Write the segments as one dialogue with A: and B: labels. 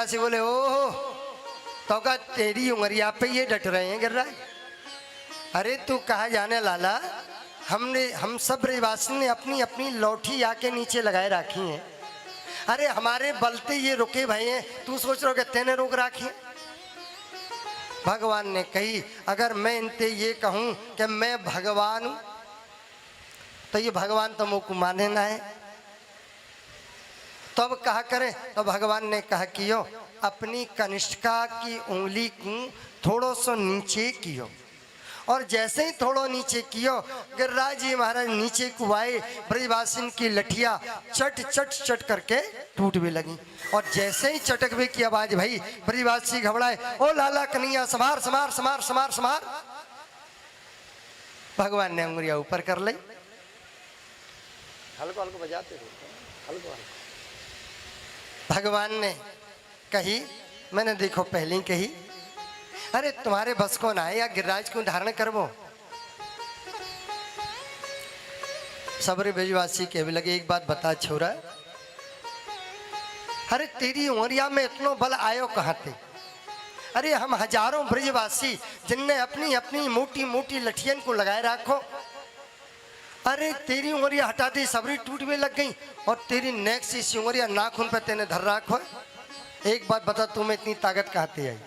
A: ब्रजवासी बोले ओ तो का तेरी उंगलिया पे ये डट रहे हैं गिर रहा है। अरे तू कहा जाने लाला, हम सब ब्रजवासी ने अपनी अपनी लौठी आके नीचे लगाए रखी है। अरे हमारे बलते ये रुके भाई हैं, तू सोच रहा कि तेने रोक रखी है। भगवान ने कही अगर मैं इनते ये कहूं कि मैं भगवान हूं तो ये भगवान तो मुझको माने ना है, तो अब कहा करें। तो भगवान ने कहा कियो अपनी कनिष्ठा की उंगली को थोड़ो सो नीचे कियो, और जैसे ही थोड़ो नीचे कियो गिरिराज जी महाराज नीचे को आए, ब्रजवासिन की लठिया चट चट चट करके टूट भी लगी। और जैसे ही चटक भी की आवाज भाई ब्रजवासी घबराए, ओ लाला कन्हैया संभार संभार संभार संभार संभार। भगवान ने उंगलियां ऊपर कर ली, हल्को हल्को बजाते थे, हल्को हल्को। भगवान ने कही, मैंने देखो पहले ही कही, अरे तुम्हारे बस को ना है या गिरिराज को धारण करवो। सबरे ब्रजवासी कहने लगे एक बात बता छोरा, अरे तेरी उमरिया में इतना बल आयो कहाँ थे? अरे हम हजारों ब्रजवासी जिनने अपनी अपनी मोटी मोटी लठियन को लगाए रखो, अरे तेरी उंगलियां हटा दी सबरी टूट में लग गई, और तेरी नेक सी उंगलियां नाखून पे तेने धर रखो। एक बात बता तुम्हें इतनी ताकत कहाँ से आई?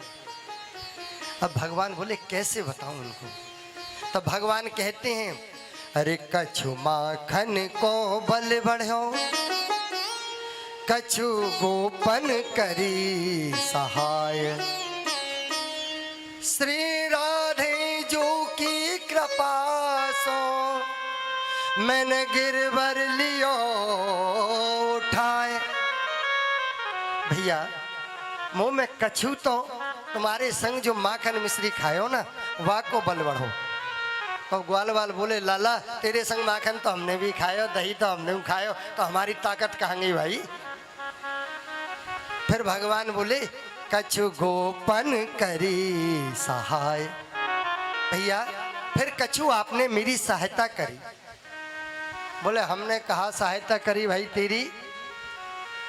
A: अब भगवान बोले कैसे बताऊं उनको? तब भगवान कहते हैं अरे कछु माखन को बल बढ़ो, कछु गोपन करी सहाय, श्री राधे जो की कृपा सो मैंने गिरवर लियो उठाए। भैया मुंह में कछु तो तुम्हारे संग जो माखन मिश्री खायो ना वाह को बल बढ़ो। तो ग्वाल वाल बोले लाला तेरे संग माखन तो हमने भी खायो, दही तो हमने भी खायो, तो हमारी ताकत कहाँ गई भाई? फिर भगवान बोले कछु गोपन करी सहाय। भैया फिर कछु आपने मेरी सहायता करी। बोले हमने कहा सहायता करी भाई तेरी?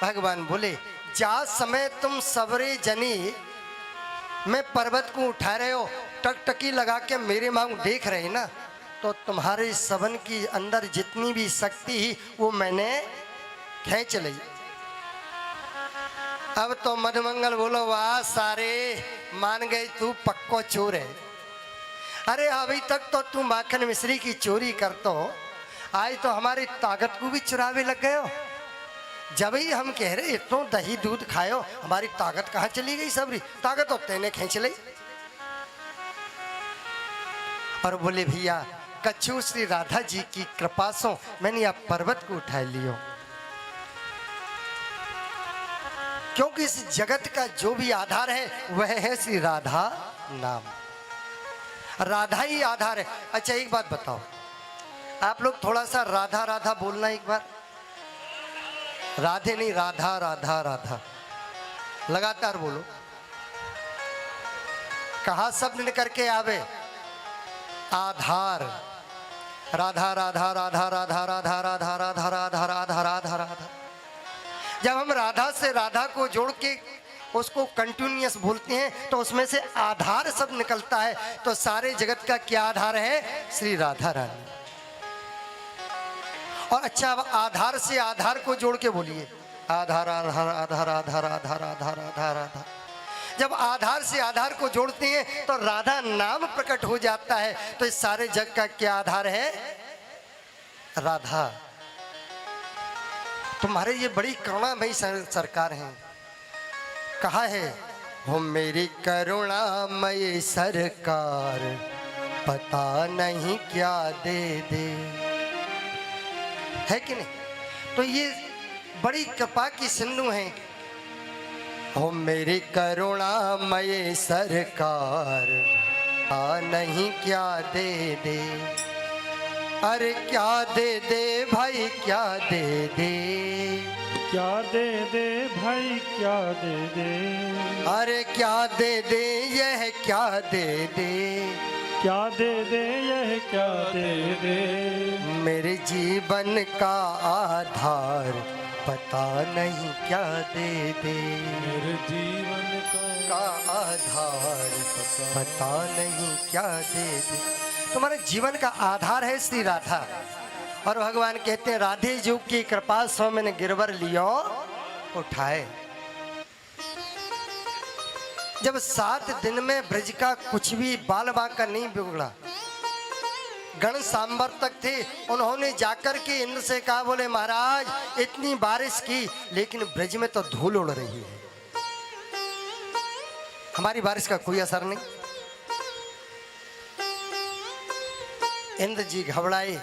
A: भगवान बोले जा समय तुम सबरे जनी मैं पर्वत को उठा रहे हो, टकटकी लगा के मेरे मांग देख रहे ना, तो तुम्हारे सबन की अंदर जितनी भी शक्ति ही वो मैंने खींच ली। अब तो मधुमंगल बोलो वाह सारे मान गए तू पक्को चोर है। अरे अभी तक तो तू माखन मिश्री की चोरी करतो, आज तो हमारी ताकत को भी चुरावे लग गए हो। जब ही हम कह रहे इतना दही दूध खायो, हमारी ताकत कहाँ चली गई? सबरी ताकत तो तेने खींच ली। और बोले भैया कछु श्री राधा जी की कृपा से मैंने आप पर्वत को उठा लियो, क्योंकि इस जगत का जो भी आधार है वह है श्री राधा नाम। राधा ही आधार है। अच्छा एक बात बताओ, आप लोग थोड़ा सा राधा राधा बोलना एक बार। राधे नहीं, राधा राधा राधा लगातार बोलो। कहा शब्द निकल के आवे आधार। राधा राधा राधा राधा राधा राधा राधा राधा राधा राधा राधा। जब हम राधा से राधा को जोड़ के उसको कंटिन्यूअस बोलते हैं तो उसमें से आधार शब्द निकलता है। तो सारे जगत का क्या आधार है? श्री राधा रानी। और अच्छा अब आधार से आधार को जोड़ के बोलिए आधार आधार आधार आधार आधार आधार आधार आधार। जब आधार से आधार को जोड़ते हैं तो राधा नाम प्रकट हो जाता है। तो इस सारे जग का क्या आधार है? राधा। तुम्हारे ये बड़ी करुणामयी सरकार है। कहा है हो मेरी करुणामयी सरकार, पता नहीं क्या दे दे, है कि नहीं? तो ये बड़ी कृपा की सिंधु है। हो मेरी करुणामयी सरकार, आ नहीं क्या दे दे। अरे क्या दे दे भाई क्या दे दे,
B: क्या दे दे भाई क्या दे दे।
A: अरे क्या दे दे यह क्या दे दे,
B: क्या दे दे यह क्या दे दे।
A: मेरे जीवन का आधार, पता नहीं क्या दे दे।
B: मेरे जीवन
A: का आधार पता नहीं क्या दे दे। तुम्हारे जीवन का आधार है श्री राधा। और भगवान कहते हैं राधे जी की कृपा सो मैंने गिरवर लियो उठाए। जब 7 दिन में ब्रज का कुछ भी बाल बांका नहीं बिगड़ा, गण सांबर तक थे, उन्होंने जाकर के इंद्र से कहा बोले महाराज इतनी बारिश की लेकिन ब्रज में तो धूल उड़ रही है, हमारी बारिश का कोई असर नहीं। इंद्र जी घबराए,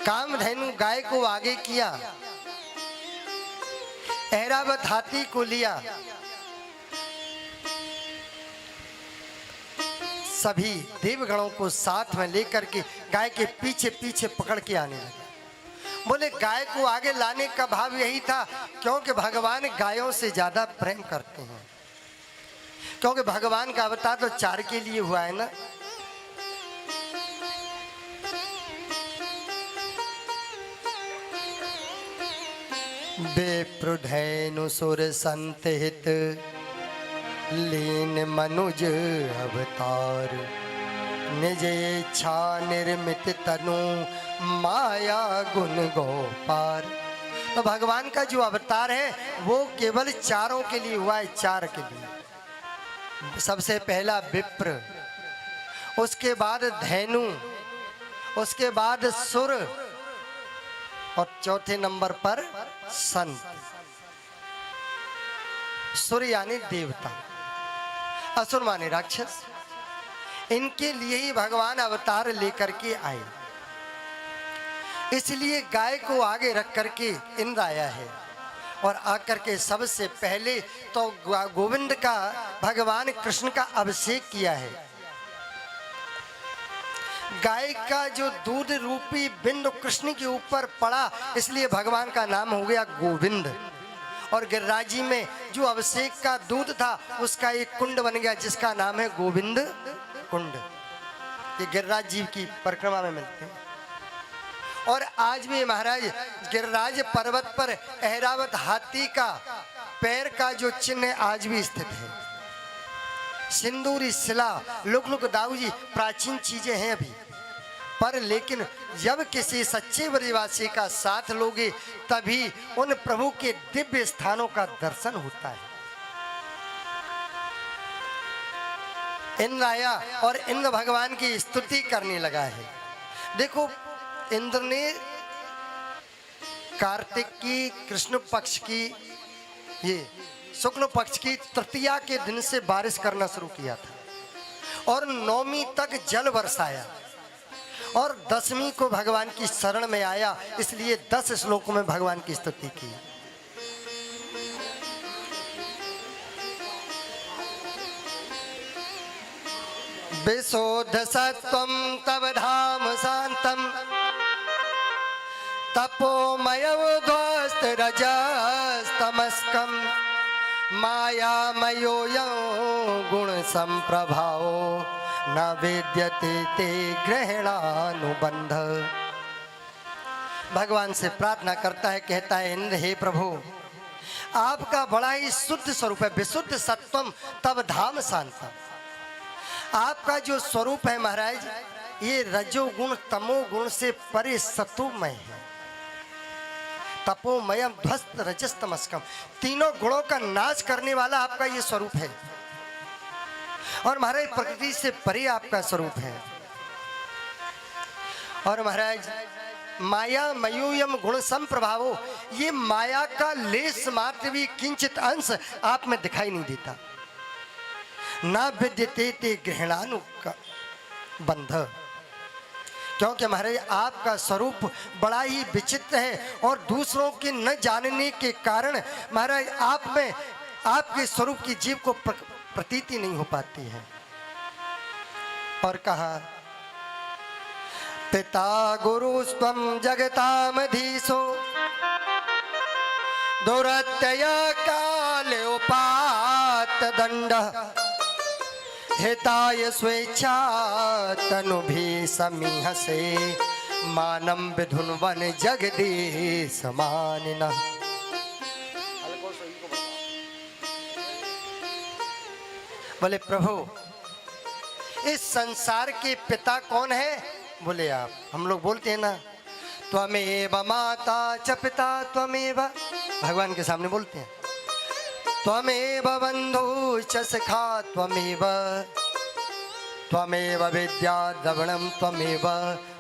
A: कामधेनु गाय को आगे किया, ऐरावत हाथी को लिया, सभी देवगणों को साथ में लेकर के गाय के पीछे पीछे पकड़ के आने लगे। बोले गाय को आगे लाने का भाव यही था क्योंकि भगवान गायों से ज्यादा प्रेम करते हैं, क्योंकि भगवान का अवतार तो चार के लिए हुआ है ना। विप्रुधेनु सुर संतहित लीन मनुज अवतार, निज इच्छा निर्मित तनु माया गुण गोपार। तो भगवान का जो अवतार है वो केवल चारों के लिए हुआ है, चार के लिए। सबसे पहला विप्र, उसके बाद धेनु, उसके बाद सुर और चौथे नंबर पर संत। सुर यानी देवता, असुर माने राक्षस। इनके लिए ही भगवान अवतार लेकर के आए, इसलिए गाय को आगे रख करके इंद्र आया है। और आकर के सबसे पहले तो गोविंद का, भगवान कृष्ण का अभिषेक किया है। गाय का जो दूध रूपी बिंदु कृष्ण के ऊपर पड़ा, इसलिए भगवान का नाम हो गया गोविंद। और गिरिराज जी में जो अभिषेक का दूध था उसका एक कुंड बन गया जिसका नाम है गोविंद कुंड। ये गिरिराज जी की परिक्रमा में मिलते हैं। और आज भी महाराज गिरिराज पर्वत पर ऐरावत हाथी का पैर का जो चिन्ह आज भी स्थित है। सिंदूरी शिला, लुक दाऊजी प्राचीन चीजें हैं अभी, पर लेकिन जब किसी सच्चे ब्रजवासी का साथ लोगे तभी उन प्रभु के दिव्य स्थानों का दर्शन होता है। इंद्र आया और इंद्र भगवान की स्तुति करने लगा है। देखो इंद्र ने कार्तिक की कृष्ण पक्ष की, ये शुक्ल पक्ष की तृतीया के दिन से बारिश करना शुरू किया था और नौमी तक जल बरसाया और 10वीं को भगवान की शरण में आया, इसलिए 10 श्लोकों में भगवान की स्तुति की। विशोध सत्वं तव धाम शांतम तपोमयध्वस्त रजस्तमस्कम मायामयोऽयं गुण संप्रभावो न वेद्यते ते ग्रहणानुबंध। भगवान से प्रार्थना करता है, कहता है इंद्र हे प्रभु आपका बड़ा ही शुद्ध स्वरूप है, विशुद्ध सत्वम तब धाम शांतम। आपका जो स्वरूप है महाराज ये रजोगुण तमोगुण से परे सत्वमय है। तपोमयम ध्वस्त रजस्तमस्कम, तीनों गुणों का नाश करने वाला आपका ये स्वरूप है। और महाराज प्रकृति से परे आपका स्वरूप है। और महाराज माया मयूयम गुण संप्रभावो, ये माया का लेस मात्र भी किंचित अंश आप में दिखाई नहीं देता। ना विद्यते ते ग्रहणानु बंध, क्योंकि महाराज आपका स्वरूप बड़ा ही विचित्र है और दूसरों के न जानने के कारण महाराज आप में आपके स्वरूप की जीव को प्रतीति नहीं हो पाती है। और कहा पिता गुरु स्वम जगतामधीशो दुरत्यय काल उपात दंड हिताय स्वेच्छा तनु भी समीह से मानम विधुनवन जगदीश मानिना। बोले प्रभु इस संसार के पिता कौन है? बोले आप। हम लोग बोलते हैं ना, त्वमेव माता च पिता त्वमेव, भगवान के सामने बोलते हैं, त्वमेव बंधु च सखा त्वमेव, त्वमेव विद्या द्रवणम त्वमेव,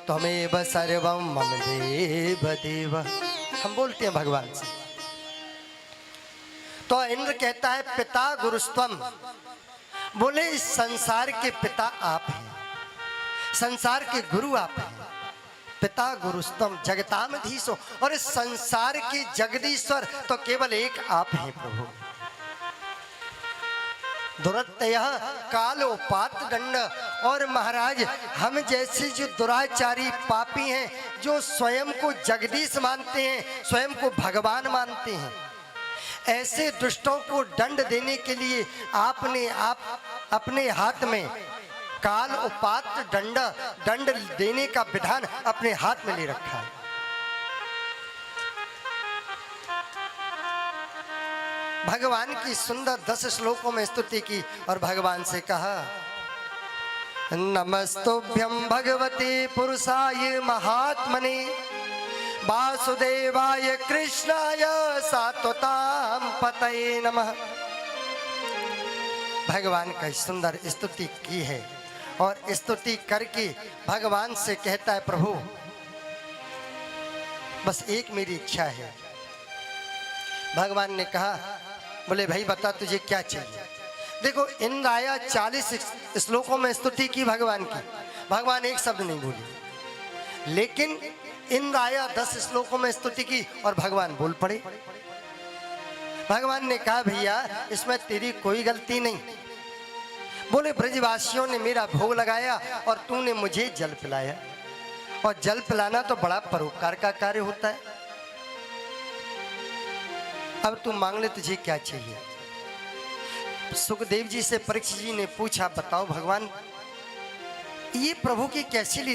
A: त्वमेव सर्वम मम देव देव। हम बोलते हैं भगवान से। तो इंद्र कहता है पिता गुरुस्त्वम, बोले इस संसार के पिता आप हैं, संसार के गुरु आप हैं। पिता गुरुस्तम जगतामधीशो, और इस संसार के जगदीश्वर तो केवल एक आप हैं प्रभु। दुरत्यः कालोपात दंड, और महाराज हम जैसे जो दुराचारी पापी हैं, जो स्वयं को जगदीश मानते हैं, स्वयं को भगवान मानते हैं, ऐसे दुष्टों को दंड देने के लिए आपने अपने हाथ में काल उपात दंड देने का विधान अपने हाथ में ले रखा है। भगवान की सुंदर 10 श्लोकों में स्तुति की और भगवान से कहा, नमस्तुभ्यं भगवते पुरुषाय महात्मने, वासुदेवाय कृष्णाय सात्वतां पतये नमः। भगवान का सुंदर स्तुति की है और स्तुति करके भगवान से कहता है प्रभु बस एक मेरी इच्छा है। भगवान ने कहा, बोले भाई बता तुझे क्या चाहिए। देखो इंद्र आया 40 श्लोकों में स्तुति की भगवान की, भगवान एक शब्द नहीं बोले, लेकिन इंद्र आया 10 श्लोकों में स्तुति की और भगवान बोल पड़े। भगवान ने कहा भैया इसमें तेरी कोई गलती नहीं। बोले ब्रजवासियों ने मेरा भोग लगाया और तूने मुझे जल पिलाया, और जल पिलाना तो बड़ा परोपकार का कार्य होता है। अब तू मांग ले, तुझे क्या चाहिए। सुखदेव जी से परीक्षित जी ने पूछा, बताओ भगवान ये प्रभु की कैसी लीला।